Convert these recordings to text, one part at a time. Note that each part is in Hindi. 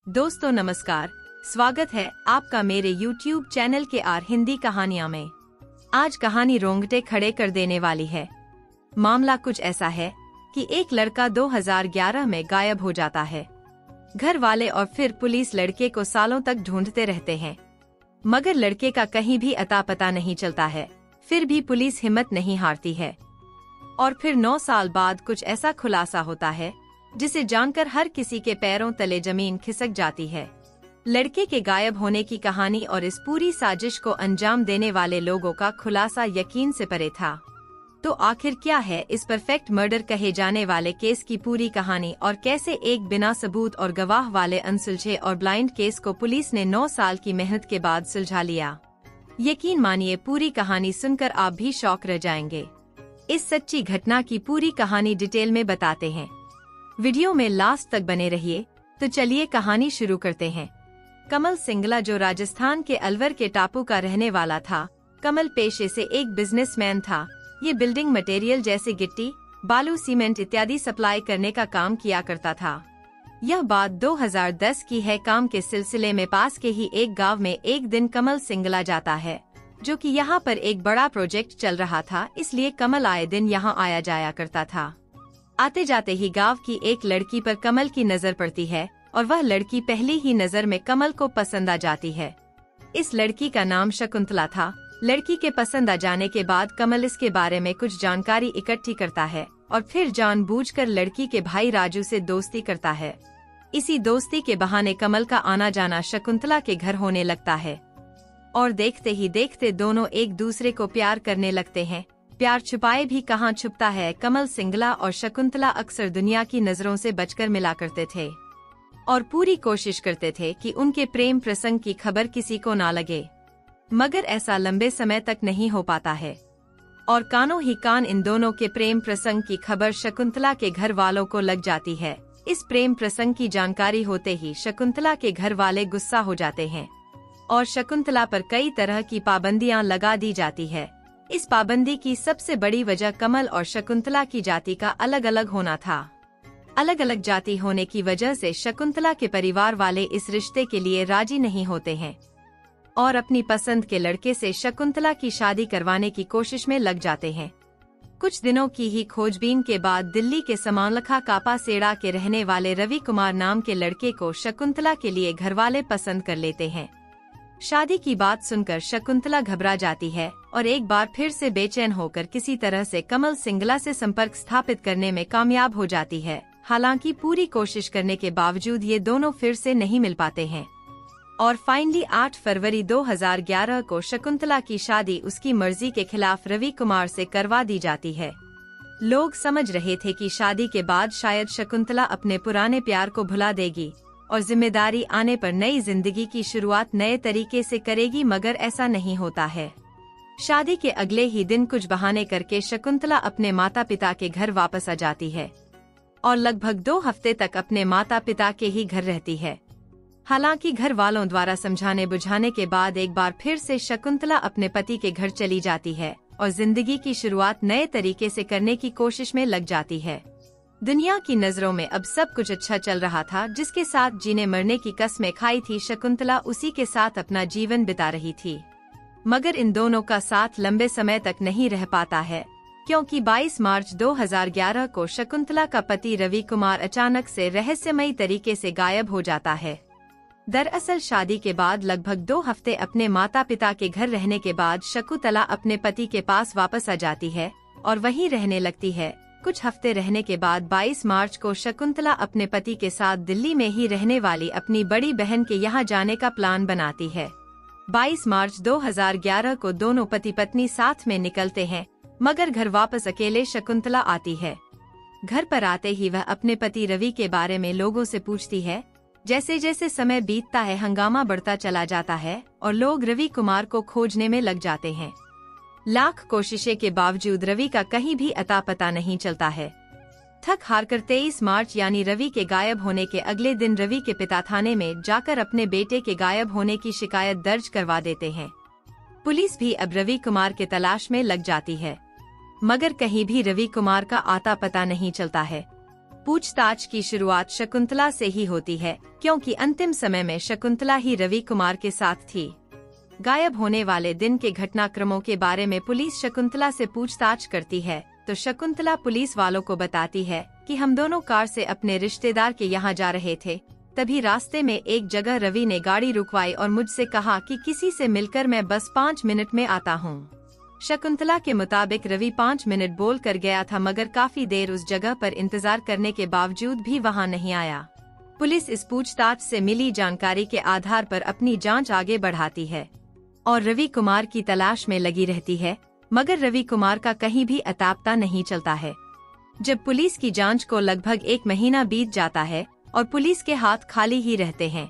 दोस्तों नमस्कार, स्वागत है आपका मेरे YouTube चैनल के आर हिंदी कहानियां में। आज कहानी रोंगटे खड़े कर देने वाली है। मामला कुछ ऐसा है कि एक लड़का 2011 में गायब हो जाता है। घर वाले और फिर पुलिस लड़के को सालों तक ढूंढते रहते हैं, मगर लड़के का कहीं भी अता पता नहीं चलता है। फिर भी पुलिस हिम्मत नहीं हारती है और फिर 9 साल बाद कुछ ऐसा खुलासा होता है जिसे जानकर हर किसी के पैरों तले जमीन खिसक जाती है। लड़के के गायब होने की कहानी और इस पूरी साजिश को अंजाम देने वाले लोगों का खुलासा यकीन से परे था। तो आखिर क्या है इस परफेक्ट मर्डर कहे जाने वाले केस की पूरी कहानी और कैसे एक बिना सबूत और गवाह वाले अनसुलझे और ब्लाइंड केस को पुलिस ने 9 साल की मेहनत के बाद सुलझा लिया। यकीन मानिए, पूरी कहानी सुनकर आप भी शॉक रह जाएंगे। इस सच्ची घटना की पूरी कहानी डिटेल में बताते हैं। वीडियो में लास्ट तक बने रहिए। तो चलिए कहानी शुरू करते हैं। कमल सिंगला, जो राजस्थान के अलवर के टापू का रहने वाला था। कमल पेशे से एक बिजनेसमैन था। ये बिल्डिंग मटेरियल जैसे गिट्टी, बालू, सीमेंट इत्यादि सप्लाई करने का काम किया करता था। यह बात 2010 की है। काम के सिलसिले में पास के ही एक गांव में एक दिन कमल सिंगला जाता है, जो कि यहाँ पर एक बड़ा प्रोजेक्ट चल रहा था, इसलिए कमल आए दिन यहाँ आया जाया करता था। आते जाते ही गांव की एक लड़की पर कमल की नजर पड़ती है और वह लड़की पहली ही नजर में कमल को पसंद आ जाती है। इस लड़की का नाम शकुंतला था। लड़की के पसंद आ जाने के बाद कमल इसके बारे में कुछ जानकारी इकट्ठी करता है और फिर जानबूझकर लड़की के भाई राजू से दोस्ती करता है। इसी दोस्ती के बहाने कमल का आना जाना शकुंतला के घर होने लगता है और देखते ही देखते दोनों एक दूसरे को प्यार करने लगते हैं। प्यार छुपाए भी कहाँ छुपता है। कमल सिंगला और शकुंतला अक्सर दुनिया की नजरों से बचकर मिला करते थे और पूरी कोशिश करते थे कि उनके प्रेम प्रसंग की खबर किसी को ना लगे, मगर ऐसा लंबे समय तक नहीं हो पाता है और कानों ही कान इन दोनों के प्रेम प्रसंग की खबर शकुंतला के घर वालों को लग जाती है। इस प्रेम प्रसंग की जानकारी होते ही शकुंतला के घर वाले गुस्सा हो जाते हैं और शकुंतला पर कई तरह की पाबंदियां लगा दी जाती है। इस पाबंदी की सबसे बड़ी वजह कमल और शकुंतला की जाति का अलग अलग होना था। अलग अलग जाति होने की वजह से शकुंतला के परिवार वाले इस रिश्ते के लिए राजी नहीं होते हैं और अपनी पसंद के लड़के से शकुंतला की शादी करवाने की कोशिश में लग जाते हैं। कुछ दिनों की ही खोजबीन के बाद दिल्ली के समालखा कापासेड़ा के रहने वाले रवि कुमार नाम के लड़के को शकुंतला के लिए घरवाले पसंद कर लेते हैं। शादी की बात सुनकर शकुंतला घबरा जाती है और एक बार फिर से बेचैन होकर किसी तरह से कमल सिंगला से संपर्क स्थापित करने में कामयाब हो जाती है। हालांकि पूरी कोशिश करने के बावजूद ये दोनों फिर से नहीं मिल पाते हैं और फाइनली 8 फरवरी 2011 को शकुंतला की शादी उसकी मर्जी के खिलाफ रवि कुमार से करवा दी जाती है। लोग समझ रहे थे कि शादी के बाद शायद शकुंतला अपने पुराने प्यार को भुला देगी और जिम्मेदारी आने पर नई जिंदगी की शुरुआत नए तरीके से करेगी, मगर ऐसा नहीं होता है। शादी के अगले ही दिन कुछ बहाने करके शकुंतला अपने माता पिता के घर वापस आ जाती है और लगभग 2 हफ्ते तक अपने माता पिता के ही घर रहती है। हालांकि घर वालों द्वारा समझाने बुझाने के बाद एक बार फिर से शकुंतला अपने पति के घर चली जाती है और जिंदगी की शुरुआत नए तरीके से करने की कोशिश में लग जाती है। दुनिया की नजरों में अब सब कुछ अच्छा चल रहा था। जिसके साथ जीने मरने की कसमें खाई थी शकुंतला, उसी के साथ अपना जीवन बिता रही थी। मगर इन दोनों का साथ लंबे समय तक नहीं रह पाता है, क्योंकि 22 मार्च 2011 को शकुंतला का पति रवि कुमार अचानक से रहस्यमयी तरीके से गायब हो जाता है। दरअसल शादी के बाद लगभग 2 हफ्ते अपने माता पिता के घर रहने के बाद शकुंतला अपने पति के पास वापस आ जाती है और वहीं रहने लगती है। कुछ हफ्ते रहने के बाद 22 मार्च को शकुंतला अपने पति के साथ दिल्ली में ही रहने वाली अपनी बड़ी बहन के यहाँ जाने का प्लान बनाती है। 22 मार्च 2011 को दोनों पति पत्नी साथ में निकलते हैं, मगर घर वापस अकेले शकुंतला आती है। घर पर आते ही वह अपने पति रवि के बारे में लोगों से पूछती है। जैसे जैसे समय बीतता है हंगामा बढ़ता चला जाता है और लोग रवि कुमार को खोजने में लग जाते हैं। लाख कोशिशें के बावजूद रवि का कहीं भी अता पता नहीं चलता है। थक हार कर 23 मार्च यानी रवि के गायब होने के अगले दिन रवि के पिता थाने में जाकर अपने बेटे के गायब होने की शिकायत दर्ज करवा देते हैं। पुलिस भी अब रवि कुमार के तलाश में लग जाती है, मगर कहीं भी रवि कुमार का आता पता नहीं चलता है। पूछताछ की शुरुआत शकुंतला से ही होती है, क्योंकि अंतिम समय में शकुंतला ही रवि कुमार के साथ थी। गायब होने वाले दिन के घटनाक्रमों के बारे में पुलिस शकुंतला से पूछताछ करती है, तो शकुंतला पुलिस वालों को बताती है कि हम दोनों कार से अपने रिश्तेदार के यहाँ जा रहे थे। तभी रास्ते में एक जगह रवि ने गाड़ी रुकवाई और मुझसे कहा कि किसी से मिलकर मैं बस 5 मिनट में आता हूँ। शकुंतला के मुताबिक रवि 5 मिनट बोल कर गया था, मगर काफी देर उस जगह पर इंतजार करने के बावजूद भी वहाँ नहीं आया। पुलिस इस पूछताछ से मिली जानकारी के आधार पर अपनी जांच आगे बढ़ाती है और रवि कुमार की तलाश में लगी रहती है, मगर रवि कुमार का कहीं भी अता पता नहीं चलता है। जब पुलिस की जांच को लगभग 1 महीना बीत जाता है और पुलिस के हाथ खाली ही रहते हैं,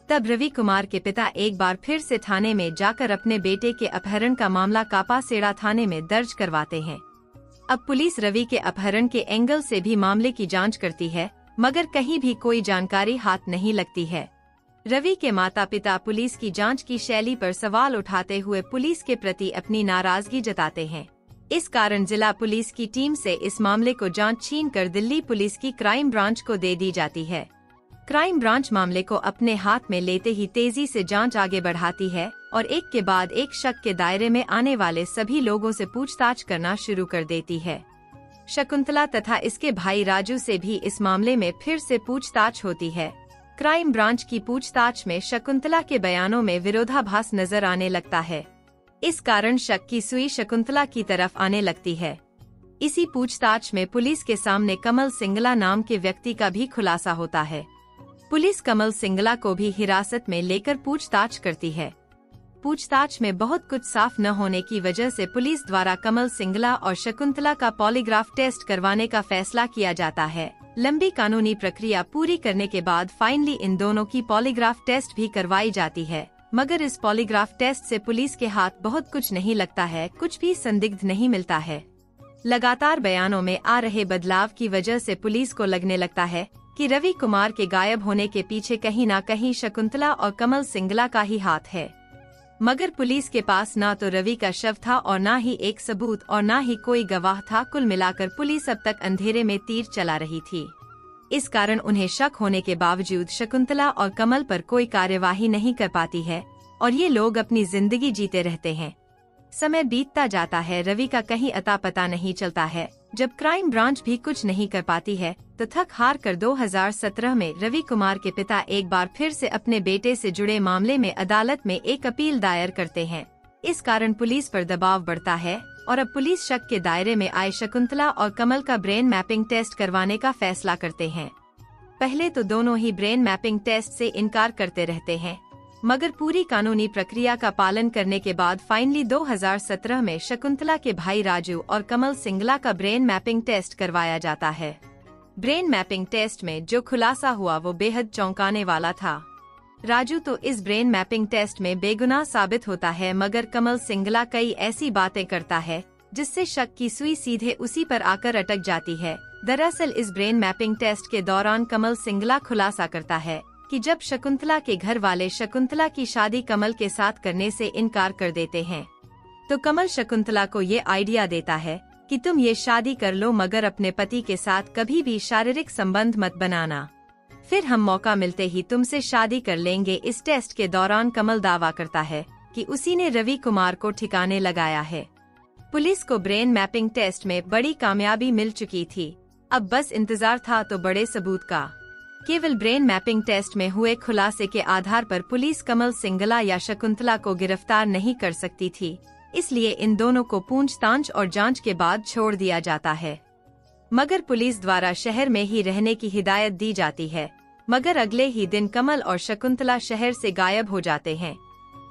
तब रवि कुमार के पिता एक बार फिर से थाने में जाकर अपने बेटे के अपहरण का मामला कापासेड़ा थाने में दर्ज करवाते हैं। अब पुलिस रवि के अपहरण के एंगल से भी मामले की जांच करती है, मगर कहीं भी कोई जानकारी हाथ नहीं लगती है। रवि के माता पिता पुलिस की जांच की शैली पर सवाल उठाते हुए पुलिस के प्रति अपनी नाराजगी जताते हैं। इस कारण जिला पुलिस की टीम से इस मामले को जांच छीनकर दिल्ली पुलिस की क्राइम ब्रांच को दे दी जाती है। क्राइम ब्रांच मामले को अपने हाथ में लेते ही तेजी से जांच आगे बढ़ाती है और एक के बाद एक शक के दायरे में आने वाले सभी लोगों से पूछताछ करना शुरू कर देती है। शकुंतला तथा इसके भाई राजू से भी इस मामले में फिर से पूछताछ होती है। क्राइम ब्रांच की पूछताछ में शकुंतला के बयानों में विरोधाभास नजर आने लगता है। इस कारण शक की सुई शकुंतला की तरफ आने लगती है। इसी पूछताछ में पुलिस के सामने कमल सिंगला नाम के व्यक्ति का भी खुलासा होता है। पुलिस कमल सिंगला को भी हिरासत में लेकर पूछताछ करती है। पूछताछ में बहुत कुछ साफ न होने की वजह से पुलिस द्वारा कमल सिंगला और शकुंतला का पॉलीग्राफ टेस्ट करवाने का फैसला किया जाता है। लंबी कानूनी प्रक्रिया पूरी करने के बाद फाइनली इन दोनों की पॉलीग्राफ टेस्ट भी करवाई जाती है, मगर इस पॉलीग्राफ टेस्ट से पुलिस के हाथ बहुत कुछ नहीं लगता है, कुछ भी संदिग्ध नहीं मिलता है। लगातार बयानों में आ रहे बदलाव की वजह से पुलिस को लगने लगता है कि रवि कुमार के गायब होने के पीछे कहीं न कहीं शकुंतला और कमल सिंगला का ही हाथ है। मगर पुलिस के पास ना तो रवि का शव था और ना ही एक सबूत और ना ही कोई गवाह था। कुल मिलाकर पुलिस अब तक अंधेरे में तीर चला रही थी। इस कारण उन्हें शक होने के बावजूद शकुंतला और कमल पर कोई कार्यवाही नहीं कर पाती है और ये लोग अपनी जिंदगी जीते रहते हैं। समय बीतता जाता है, रवि का कहीं अता पता नहीं चलता है। जब क्राइम ब्रांच भी कुछ नहीं कर पाती है तो थक हार कर 2017 में रवि कुमार के पिता एक बार फिर से अपने बेटे से जुड़े मामले में अदालत में एक अपील दायर करते हैं। इस कारण पुलिस पर दबाव बढ़ता है और अब पुलिस शक के दायरे में आए शकुंतला और कमल का ब्रेन मैपिंग टेस्ट करवाने का फैसला करते हैं। पहले तो दोनों ही ब्रेन मैपिंग टेस्ट से इनकार करते रहते हैं, मगर पूरी कानूनी प्रक्रिया का पालन करने के बाद फाइनली 2017 में शकुंतला के भाई राजू और कमल सिंगला का ब्रेन मैपिंग टेस्ट करवाया जाता है। ब्रेन मैपिंग टेस्ट में जो खुलासा हुआ वो बेहद चौंकाने वाला था। राजू तो इस ब्रेन मैपिंग टेस्ट में बेगुनाह साबित होता है, मगर कमल सिंगला कई ऐसी बातें करता है जिससे शक की सुई सीधे उसी पर आकर अटक जाती है। दरअसल इस ब्रेन मैपिंग टेस्ट के दौरान कमल सिंगला खुलासा करता है कि जब शकुंतला के घर वाले शकुंतला की शादी कमल के साथ करने से इनकार कर देते हैं, तो कमल शकुंतला को ये आइडिया देता है कि तुम ये शादी कर लो, मगर अपने पति के साथ कभी भी शारीरिक संबंध मत बनाना, फिर हम मौका मिलते ही तुमसे शादी कर लेंगे। इस टेस्ट के दौरान कमल दावा करता है कि उसी ने रवि कुमार को ठिकाने लगाया है। पुलिस को ब्रेन मैपिंग टेस्ट में बड़ी कामयाबी मिल चुकी थी, अब बस इंतजार था तो बड़े सबूत का। केवल ब्रेन मैपिंग टेस्ट में हुए खुलासे के आधार पर पुलिस कमल सिंगला या शकुंतला को गिरफ्तार नहीं कर सकती थी, इसलिए इन दोनों को पूछताछ और जांच के बाद छोड़ दिया जाता है। मगर पुलिस द्वारा शहर में ही रहने की हिदायत दी जाती है, मगर अगले ही दिन कमल और शकुंतला शहर से गायब हो जाते हैं।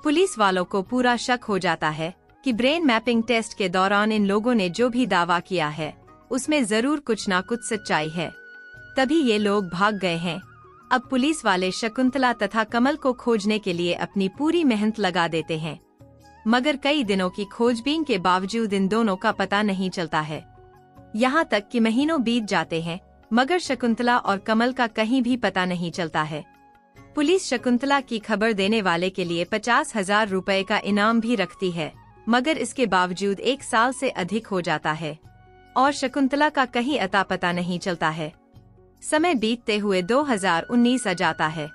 पुलिस वालों को पूरा शक हो जाता है कि ब्रेन मैपिंग टेस्ट के दौरान इन लोगों ने जो भी दावा किया है उसमें जरूर कुछ ना कुछ सच्चाई है, तभी ये लोग भाग गए हैं। अब पुलिस वाले शकुंतला तथा कमल को खोजने के लिए अपनी पूरी मेहनत लगा देते हैं, मगर कई दिनों की खोजबीन के बावजूद इन दोनों का पता नहीं चलता है। यहाँ तक कि महीनों बीत जाते हैं, मगर शकुंतला और कमल का कहीं भी पता नहीं चलता है। पुलिस शकुंतला की खबर देने वाले के लिए 50,000 रुपए का इनाम भी रखती है, मगर इसके बावजूद 1 साल से अधिक हो जाता है और शकुंतला का कहीं अता पता नहीं चलता है। समय बीतते हुए 2019 आ जाता है।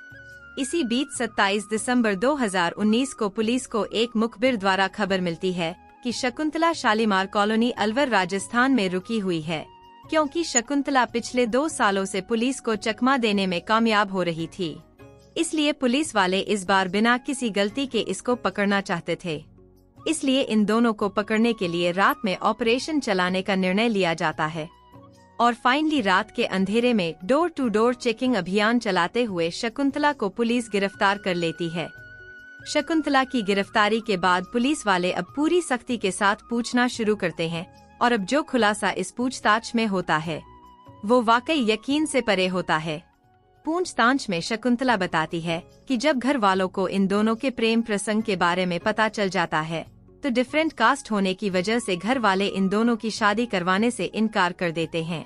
इसी बीच 27 दिसंबर 2019 को पुलिस को एक मुखबिर द्वारा खबर मिलती है कि शकुंतला शालीमार कॉलोनी अलवर राजस्थान में रुकी हुई है, क्योंकि शकुंतला पिछले 2 सालों से पुलिस को चकमा देने में कामयाब हो रही थी। इसलिए पुलिस वाले इस बार बिना किसी गलती के इसको पकड़ना चाहते थे। इसलिए इन दोनों को पकड़ने के लिए रात में ऑपरेशन चलाने का निर्णय लिया जाता है और फाइनली रात के अंधेरे में डोर टू डोर चेकिंग अभियान चलाते हुए शकुंतला को पुलिस गिरफ्तार कर लेती है। शकुंतला की गिरफ्तारी के बाद पुलिस वाले अब पूरी सख्ती के साथ पूछना शुरू करते हैं और अब जो खुलासा इस पूछताछ में होता है वो वाकई यकीन से परे होता है। पूछताछ में शकुंतला बताती है कि जब घर वालों को इन दोनों के प्रेम प्रसंग के बारे में पता चल जाता है तो डिफरेंट कास्ट होने की वजह से घर वाले इन दोनों की शादी करवाने से इनकार कर देते हैं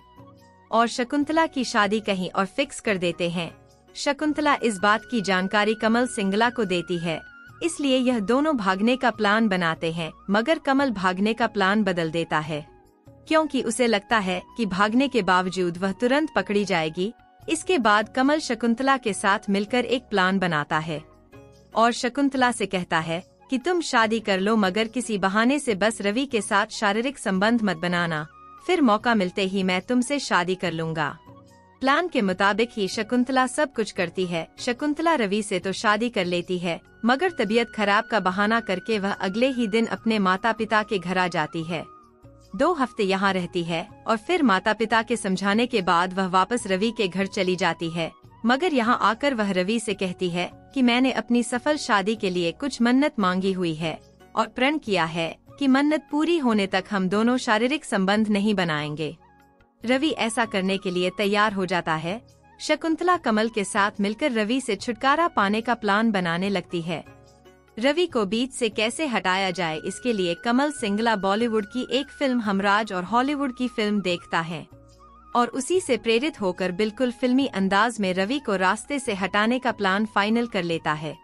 और शकुंतला की शादी कहीं और फिक्स कर देते हैं। शकुंतला इस बात की जानकारी कमल सिंगला को देती है, इसलिए यह दोनों भागने का प्लान बनाते हैं, मगर कमल भागने का प्लान बदल देता है क्योंकि उसे लगता है कि भागने के बावजूद वह तुरंत पकड़ी जाएगी। इसके बाद कमल शकुंतला के साथ मिलकर एक प्लान बनाता है और शकुंतला से कहता है कि तुम शादी कर लो, मगर किसी बहाने से बस रवि के साथ शारीरिक संबंध मत बनाना, फिर मौका मिलते ही मैं तुमसे शादी कर लूंगा। प्लान के मुताबिक ही शकुंतला सब कुछ करती है। शकुंतला रवि से तो शादी कर लेती है, मगर तबीयत खराब का बहाना करके वह अगले ही दिन अपने माता पिता के घर आ जाती है। 2 हफ्ते यहाँ रहती है और फिर माता पिता के समझाने के बाद वह वापस रवि के घर चली जाती है, मगर यहाँ आकर वह रवि से कहती है कि मैंने अपनी सफल शादी के लिए कुछ मन्नत मांगी हुई है और प्रण किया है कि मन्नत पूरी होने तक हम दोनों शारीरिक संबंध नहीं बनाएंगे। रवि ऐसा करने के लिए तैयार हो जाता है। शकुंतला कमल के साथ मिलकर रवि से छुटकारा पाने का प्लान बनाने लगती है। रवि को बीच से कैसे हटाया जाए, इसके लिए कमल सिंगला बॉलीवुड की एक फिल्म हमराज और हॉलीवुड की फिल्म देखता है और उसी से प्रेरित होकर बिल्कुल फिल्मी अंदाज में रवि को रास्ते से हटाने का प्लान फाइनल कर लेता है।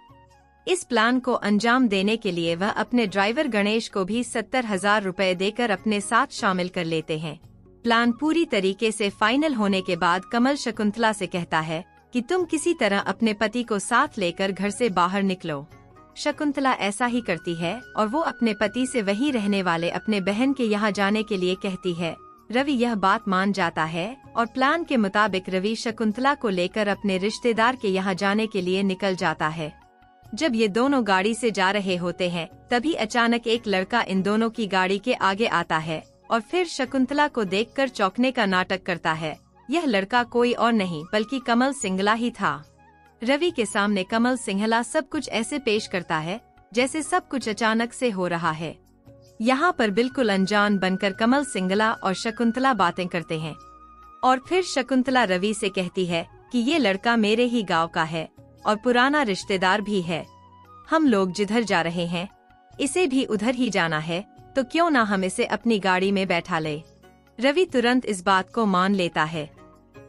इस प्लान को अंजाम देने के लिए वह अपने ड्राइवर गणेश को भी 70,000 रुपए देकर अपने साथ शामिल कर लेते हैं। प्लान पूरी तरीके से फाइनल होने के बाद कमल शकुंतला से कहता है कि तुम किसी तरह अपने पति को साथ लेकर घर से बाहर निकलो। शकुंतला ऐसा ही करती है और वो अपने पति से वहीं रहने वाले अपने बहन के यहाँ जाने के लिए कहती है। रवि यह बात मान जाता है और प्लान के मुताबिक रवि शकुंतला को लेकर अपने रिश्तेदार के यहाँ जाने के लिए निकल जाता है। जब ये दोनों गाड़ी से जा रहे होते हैं तभी अचानक एक लड़का इन दोनों की गाड़ी के आगे आता है और फिर शकुंतला को देखकर चौंकने का नाटक करता है। यह लड़का कोई और नहीं बल्कि कमल सिंगला ही था। रवि के सामने कमल सिंगला सब कुछ ऐसे पेश करता है जैसे सब कुछ अचानक से हो रहा है। यहाँ पर बिल्कुल अनजान बनकर कमल सिंगला और शकुंतला बातें करते हैं और फिर शकुंतला रवि से कहती है कि ये लड़का मेरे ही गांव का है और पुराना रिश्तेदार भी है। हम लोग जिधर जा रहे हैं इसे भी उधर ही जाना है, तो क्यों ना हम इसे अपनी गाड़ी में बैठा ले। रवि तुरंत इस बात को मान लेता है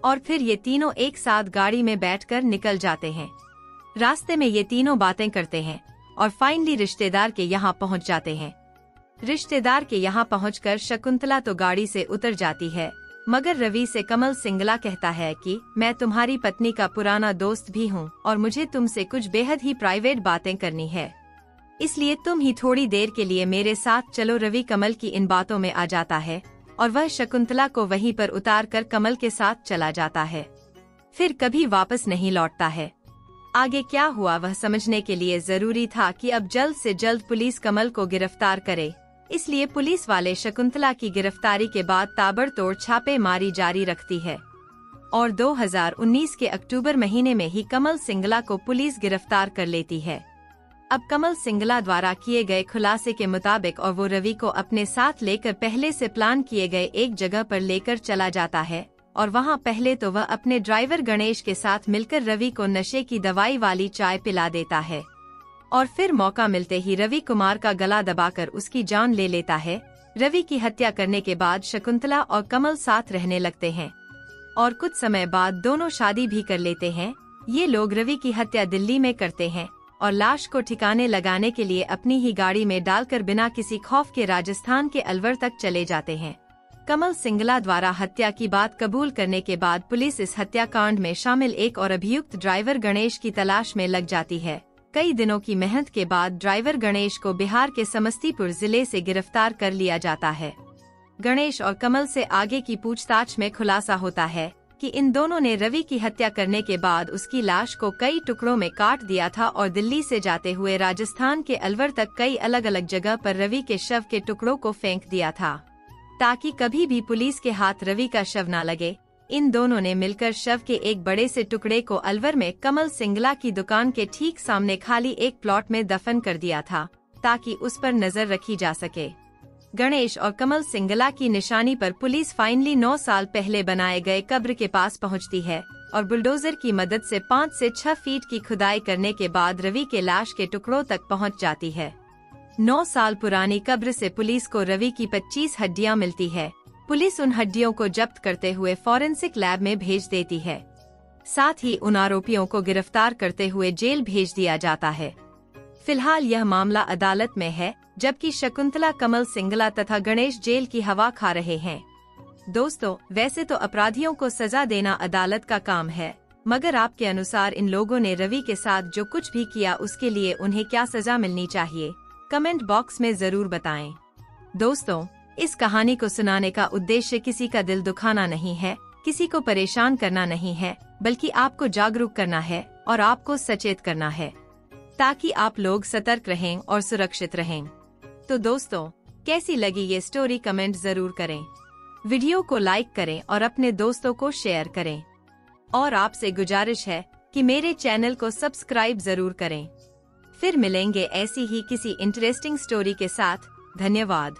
और फिर ये तीनों एक साथ गाड़ी में बैठकर निकल जाते हैं। रास्ते में ये तीनों बातें करते हैं और फाइनली रिश्तेदार के यहाँ पहुँच जाते हैं। रिश्तेदार के यहाँ पहुंचकर शकुंतला तो गाड़ी से उतर जाती है, मगर रवि से कमल सिंगला कहता है कि मैं तुम्हारी पत्नी का पुराना दोस्त भी हूँ और मुझे तुमसे कुछ बेहद ही प्राइवेट बातें करनी है, इसलिए तुम ही थोड़ी देर के लिए मेरे साथ चलो। रवि कमल की इन बातों में आ जाता है और वह शकुंतला को वहीं पर उतार कर कमल के साथ चला जाता है, फिर कभी वापस नहीं लौटता है। आगे क्या हुआ वह समझने के लिए जरूरी था कि अब जल्द से जल्द पुलिस कमल को गिरफ्तार करे, इसलिए पुलिस वाले शकुंतला की गिरफ्तारी के बाद ताबड़तोड़ छापेमारी जारी रखती है और 2019 के अक्टूबर महीने में ही कमल सिंगला को पुलिस गिरफ्तार कर लेती है। अब कमल सिंगला द्वारा किए गए खुलासे के मुताबिक और वो रवि को अपने साथ लेकर पहले से प्लान किए गए एक जगह पर लेकर चला जाता है और वहां पहले तो वह अपने ड्राइवर गणेश के साथ मिलकर रवि को नशे की दवाई वाली चाय पिला देता है और फिर मौका मिलते ही रवि कुमार का गला दबाकर उसकी जान ले लेता है। रवि की हत्या करने के बाद शकुंतला और कमल साथ रहने लगते हैं और कुछ समय बाद दोनों शादी भी कर लेते हैं। ये लोग रवि की हत्या दिल्ली में करते हैं और लाश को ठिकाने लगाने के लिए अपनी ही गाड़ी में डालकर बिना किसी खौफ के राजस्थान के अलवर तक चले जाते हैं। कमल सिंगला द्वारा हत्या की बात कबूल करने के बाद पुलिस इस हत्याकांड में शामिल एक और अभियुक्त ड्राइवर गणेश की तलाश में लग जाती है। कई दिनों की मेहनत के बाद ड्राइवर गणेश को बिहार के समस्तीपुर जिले से गिरफ्तार कर लिया जाता है। गणेश और कमल से आगे की पूछताछ में खुलासा होता है कि इन दोनों ने रवि की हत्या करने के बाद उसकी लाश को कई टुकड़ों में काट दिया था और दिल्ली से जाते हुए राजस्थान के अलवर तक कई अलग अलग जगह पर रवि के शव के टुकड़ों को फेंक दिया था, ताकि कभी भी पुलिस के हाथ रवि का शव न लगे। इन दोनों ने मिलकर शव के एक बड़े से टुकड़े को अलवर में कमल सिंगला की दुकान के ठीक सामने खाली एक प्लॉट में दफन कर दिया था, ताकि उस पर नजर रखी जा सके। गणेश और कमल सिंगला की निशानी पर पुलिस फाइनली 9 साल पहले बनाए गए कब्र के पास पहुंचती है और बुलडोजर की मदद से 5 से 6 फीट की खुदाई करने के बाद रवि के लाश के टुकड़ों तक पहुंच जाती है। 9 साल पुरानी कब्र से पुलिस को रवि की 25 हड्डियां मिलती है। पुलिस उन हड्डियों को जब्त करते हुए फॉरेंसिक लैब में भेज देती है। साथ ही उन आरोपियों को गिरफ्तार करते हुए जेल भेज दिया जाता है। फिलहाल यह मामला अदालत में है, जबकि शकुंतला, कमल सिंगला तथा गणेश जेल की हवा खा रहे हैं। दोस्तों, वैसे तो अपराधियों को सजा देना अदालत का काम है, मगर आपके अनुसार इन लोगों ने रवि के साथ जो कुछ भी किया उसके लिए उन्हें क्या सजा मिलनी चाहिए, कमेंट बॉक्स में जरूर बताएं। दोस्तों, इस कहानी को सुनाने का उद्देश्य किसी का दिल दुखाना नहीं है, किसी को परेशान करना नहीं है, बल्कि आपको जागरूक करना है और आपको सचेत करना है, ताकि आप लोग सतर्क रहें और सुरक्षित रहें। तो दोस्तों, कैसी लगी ये स्टोरी कमेंट जरूर करें। वीडियो को लाइक करें और अपने दोस्तों को शेयर करें। और आपसे गुजारिश है कि मेरे चैनल को सब्सक्राइब जरूर करें। फिर मिलेंगे ऐसी ही किसी इंटरेस्टिंग स्टोरी के साथ। धन्यवाद।